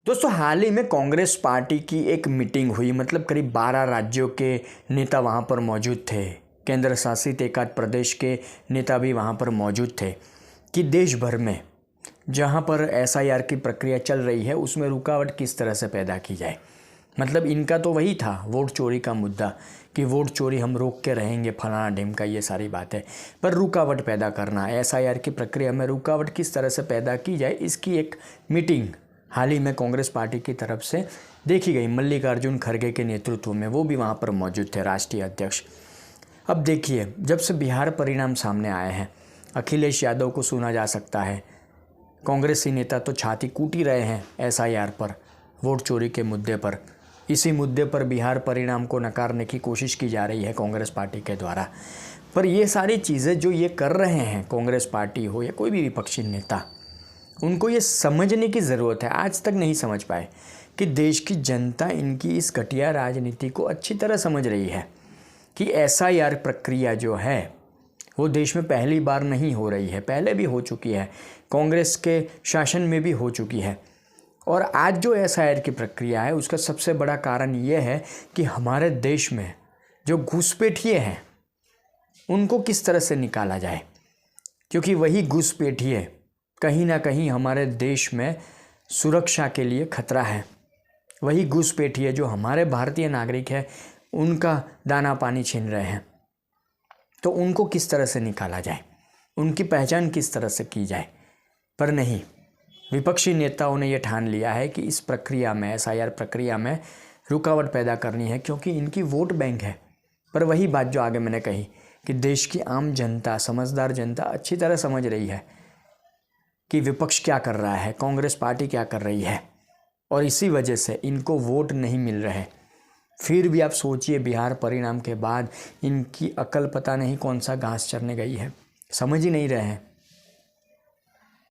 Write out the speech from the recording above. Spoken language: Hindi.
दोस्तों हाल ही में कांग्रेस पार्टी की एक मीटिंग हुई, मतलब करीब 12 राज्यों के नेता वहां पर मौजूद थे। केंद्र शासित एकाध प्रदेश के नेता भी वहां पर मौजूद थे कि देश भर में जहां पर एसआईआर की प्रक्रिया चल रही है उसमें रुकावट किस तरह से पैदा की जाए। मतलब इनका तो वही था वोट चोरी का मुद्दा कि वोट चोरी हम रोक के रहेंगे, फलाना ढिमका, ये सारी बात है। पर रुकावट पैदा करना, एसआईआर की प्रक्रिया में रुकावट किस तरह से पैदा की जाए, इसकी एक मीटिंग हाल ही में कांग्रेस पार्टी की तरफ से देखी गई। मल्लिकार्जुन खड़गे के नेतृत्व में वो भी वहाँ पर मौजूद थे, राष्ट्रीय अध्यक्ष। अब देखिए, जब से बिहार परिणाम सामने आए हैं, अखिलेश यादव को सुना जा सकता है, कांग्रेसी नेता तो छाती कूट ही रहे हैं एसआईआर पर, वोट चोरी के मुद्दे पर। इसी मुद्दे पर बिहार परिणाम को नकारने की कोशिश की जा रही है कांग्रेस पार्टी के द्वारा। पर ये सारी चीज़ें जो ये कर रहे हैं, कांग्रेस पार्टी हो या कोई भी विपक्षी नेता, उनको ये समझने की ज़रूरत है। आज तक नहीं समझ पाए कि देश की जनता इनकी इस घटिया राजनीति को अच्छी तरह समझ रही है कि एसआईआर प्रक्रिया जो है वो देश में पहली बार नहीं हो रही है, पहले भी हो चुकी है, कांग्रेस के शासन में भी हो चुकी है। और आज जो एसआईआर की प्रक्रिया है उसका सबसे बड़ा कारण ये है कि हमारे देश में जो घुसपैठिए हैं उनको किस तरह से निकाला जाए, क्योंकि वही घुसपैठिए कहीं ना कहीं हमारे देश में सुरक्षा के लिए खतरा है। वही घुसपैठिए जो हमारे भारतीय नागरिक हैं उनका दाना पानी छीन रहे हैं। तो उनको किस तरह से निकाला जाए, उनकी पहचान किस तरह से की जाए। पर नहीं, विपक्षी नेताओं ने यह ठान लिया है कि इस प्रक्रिया में, एसआईआर प्रक्रिया में रुकावट पैदा करनी है, क्योंकि इनकी वोट बैंक है। पर वही बात जो आगे मैंने कही कि देश की आम जनता, समझदार जनता अच्छी तरह समझ रही है कि विपक्ष क्या कर रहा है, कांग्रेस पार्टी क्या कर रही है, और इसी वजह से इनको वोट नहीं मिल रहे। फिर भी आप सोचिए, बिहार परिणाम के बाद इनकी अकल पता नहीं कौन सा घास चरने गई है, समझ ही नहीं रहे हैं।